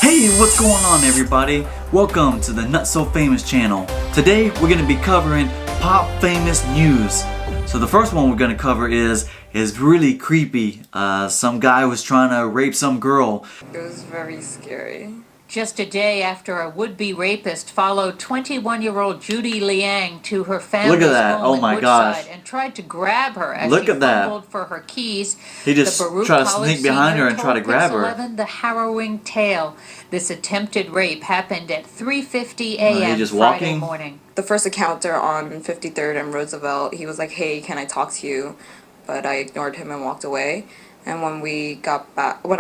Hey, what's going on everybody? Welcome to the Not So Famous channel. Today we're going to be covering pop famous news. So the first one we're going to cover is really creepy. Some guy was trying to rape some girl. It was very scary. Just a day after a would-be rapist followed 21-year-old Judy Liang to her family's home in Woodside and tried to grab her as she fumbled for her keys. He just tried to sneak behind her and try to grab her. 11 the harrowing tale. This attempted rape happened at 3:50 a.m. Friday morning. The first encounter on 53rd and Roosevelt, he was like, "Hey, can I talk to you?" But I ignored him and walked away. And when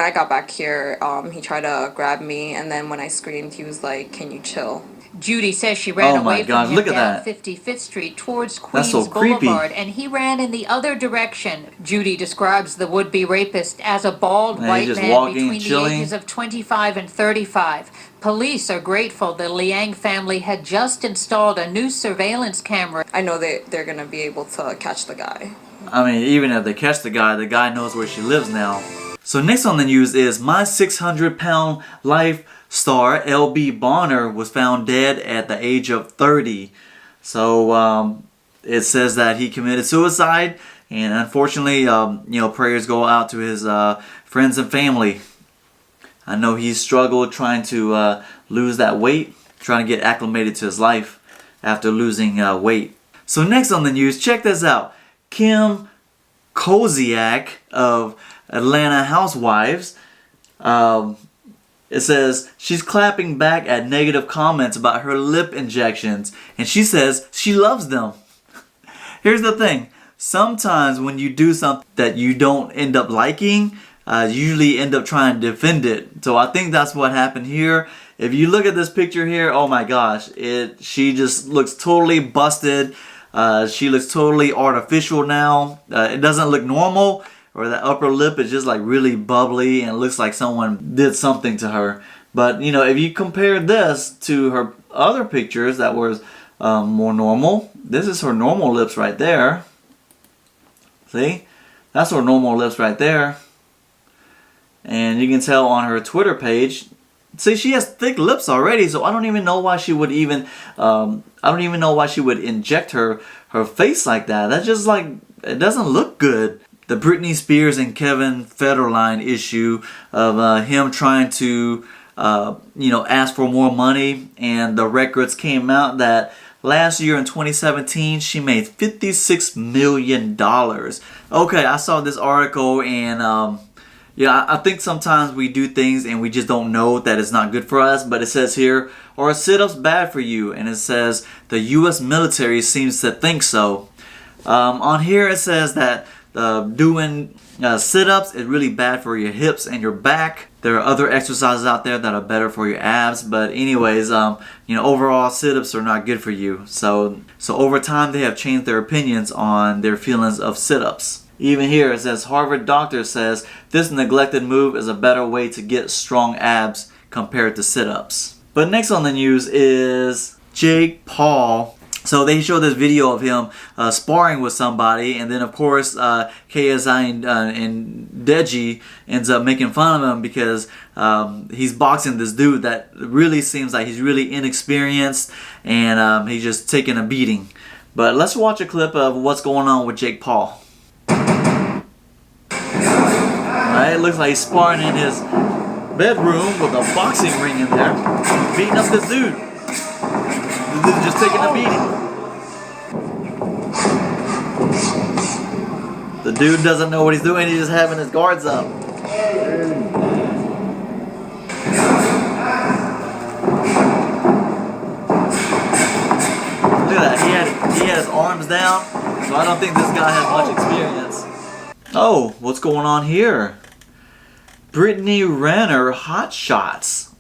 I got back here, he tried to grab me, and then when I screamed, he was like, "Can you chill?" Judy says she ran away from him down 55th Street towards Queens Boulevard, and he ran in the other direction. Judy describes the would-be rapist as a bald white man between the ages of 25 and 35. Police are grateful the Liang family had just installed a new surveillance camera. I know they're going to be able to catch the guy. I mean, even if they catch the guy knows where she lives now. So next on the news is my 600-pound life star L.B. Bonner was found dead at the age of 30. So it says that he committed suicide, and unfortunately, prayers go out to his friends and family. I know he struggled trying to lose that weight, trying to get acclimated to his life after losing weight. So next on the news, check this out. Kim Koziak of Atlanta Housewives, it says she's clapping back at negative comments about her lip injections, and she says she loves them. Here's the thing, sometimes when you do something that you don't end up liking, you usually end up trying to defend it. So I think that's what happened here. If you look at this picture here, oh my gosh, she just looks totally busted. She looks totally artificial now. It doesn't look normal, or the upper lip is just like really bubbly and it looks like someone did something to her. But if you compare this to her other pictures that was more normal, this is her normal lips right there. See? That's her normal lips right there. And you can tell on her Twitter page, see, she has thick lips already, so I don't even know why she would inject her face like that. That's just like, it doesn't look good. The Britney Spears and Kevin Federline issue of him trying to ask for more money, and the records came out that last year in 2017 she made $56 million. Okay, I saw this article, and yeah, I think sometimes we do things and we just don't know that it's not good for us. But it says here, are sit-ups bad for you? And it says the U.S. military seems to think so. On here it says that doing sit-ups is really bad for your hips and your back. There are other exercises out there that are better for your abs. But anyways, overall sit-ups are not good for you. So over time they have changed their opinions on their feelings of sit-ups. Even here it says Harvard doctor says this neglected move is a better way to get strong abs compared to sit-ups. But next on the news is Jake Paul. So they show this video of him sparring with somebody, and then of course KSI and Deji ends up making fun of him because he's boxing this dude that really seems like he's really inexperienced, and he's just taking a beating. But let's watch a clip of what's going on with Jake Paul. It looks like he's sparring in his bedroom with a boxing ring in there, beating up this dude. This dude's just taking a beating. The dude doesn't know what he's doing, he's just having his guards up. Look at that, he had his arms down, so I don't think this guy has much experience. Oh, what's going on here? Brittany Renner hot shots.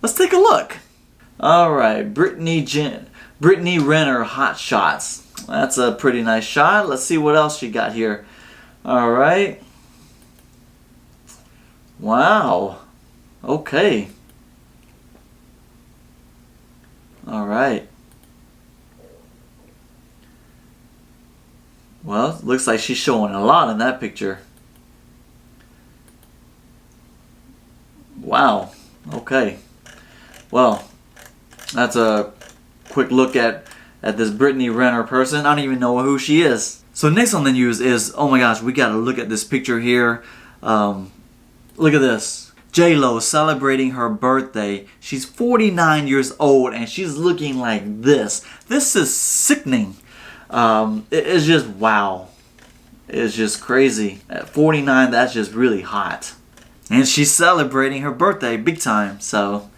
Let's take a look. Alright, Brittany Renner hot shots. That's a pretty nice shot. Let's see what else she got here. Alright. Wow. Okay. Alright. Well, looks like she's showing a lot in that picture. Wow. Okay. Well, that's a quick look at this Brittany Renner person. I don't even know who she is. So next on the news is, oh my gosh, we gotta look at this picture here. Look at this. J-Lo celebrating her birthday. She's 49 years old and she's looking like this. This is sickening. It's just wow. It's just crazy. At 49, that's just really hot. And she's celebrating her birthday big time. So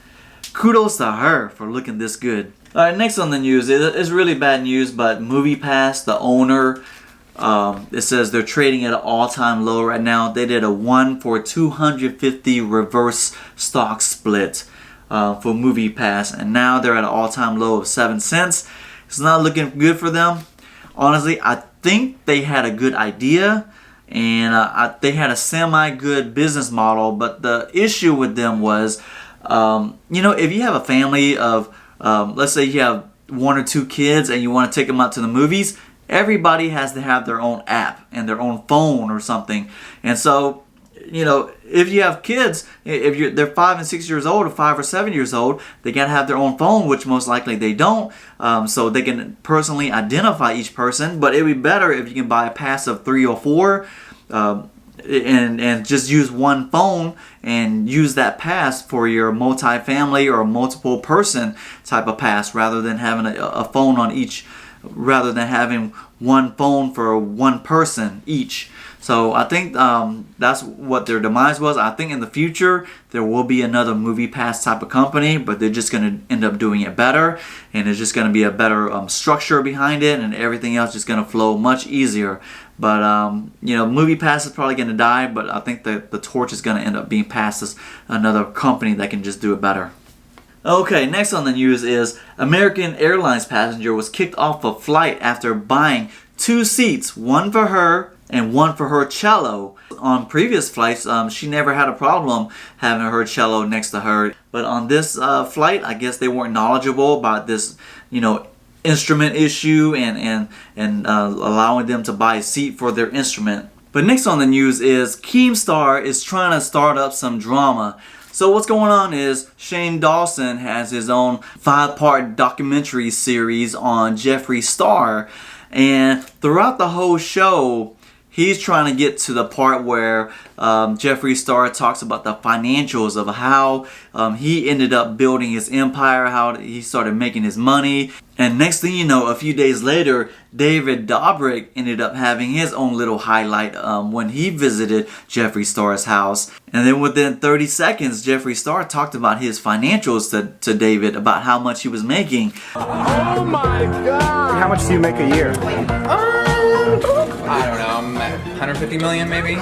kudos to her for looking this good. Alright, next on the news, it's really bad news, but MoviePass, the owner, it says they're trading at an all-time low right now. They did a 1-for-250 reverse stock split for MoviePass, and now they're at an all-time low of 7 cents. It's not looking good for them. Honestly, I think they had a good idea, and they had a semi-good business model, but the issue with them was, you know, if you have a family of, let's say you have 1 or 2 kids and you want to take them out to the movies, everybody has to have their own app and their own phone or something. And so, you know, if you have kids, if they're 5 and 6 years old or 5 or 7 years old, they gotta have their own phone, which most likely they don't. So they can personally identify each person. But it'd be better if you can buy a pass of 3 or 4. And just use one phone and use that pass for your multi-family or multiple person type of pass, rather than having a phone on each, rather than having one phone for one person each. So I think that's what their demise was. I think in the future there will be another MoviePass type of company, but they're just going to end up doing it better, and there's just going to be a better structure behind it, and everything else just going to flow much easier. But you know, MoviePass is probably going to die, but I think the torch is going to end up being passed as another company that can just do it better. Okay, next on the news is American Airlines passenger was kicked off a flight after buying 2 seats, one for her and one for her cello. On previous flights, she never had a problem having her cello next to her. But on this flight, I guess they weren't knowledgeable about this, you know, instrument issue and allowing them to buy a seat for their instrument. But next on the news is Keemstar is trying to start up some drama. So what's going on is Shane Dawson has his own 5-part documentary series on Jeffree Star, and throughout the whole show he's trying to get to the part where Jeffree Star talks about the financials of how he ended up building his empire, how he started making his money. And next thing you know, a few days later, David Dobrik ended up having his own little highlight when he visited Jeffree Star's house. And then within 30 seconds, Jeffree Star talked about his financials to David, about how much he was making. Oh my God! How much do you make a year? I don't know, I'm at 150 million maybe?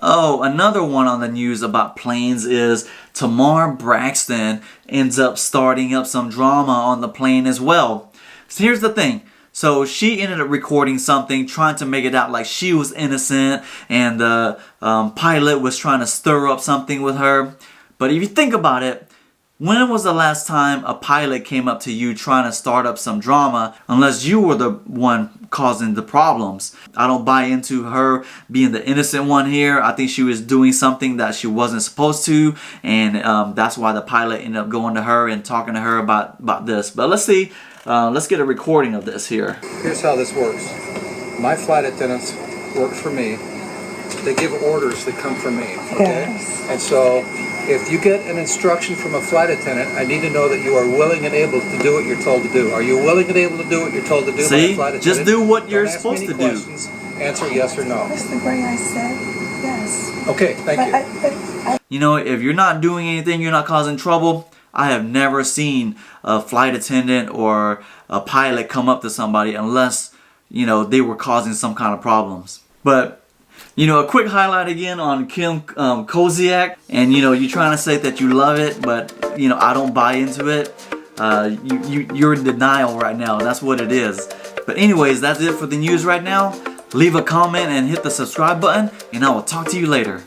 Oh, another one on the news about planes is Tamar Braxton ends up starting up some drama on the plane as well. So here's the thing. So she ended up recording something, trying to make it out like she was innocent, and the pilot was trying to stir up something with her. But if you think about it, when was the last time a pilot came up to you trying to start up some drama, unless you were the one causing the problems? I don't buy into her being the innocent one here. I think she was doing something that she wasn't supposed to, and that's why the pilot ended up going to her and talking to her about this. But let's see. Let's get a recording of this here. Here's how this works. My flight attendants work for me. They give orders that come from me, okay? Yes. And so if you get an instruction from a flight attendant, I need to know that you are willing and able to do what you're told to do. Are you willing and able to do what you're told to do? See? By a flight attendant? Just do what you're supposed to do. Questions. Answer yes or no. That's the way I said yes. Okay, thank you. You know, if you're not doing anything, you're not causing trouble. I have never seen a flight attendant or a pilot come up to somebody unless, you know, they were causing some kind of problems. But, you know, a quick highlight again on Kim Koziak. And, you know, you're trying to say that you love it, but, you know, I don't buy into it. You're in denial right now. That's what it is. But anyways, that's it for the news right now. Leave a comment and hit the subscribe button, and I will talk to you later.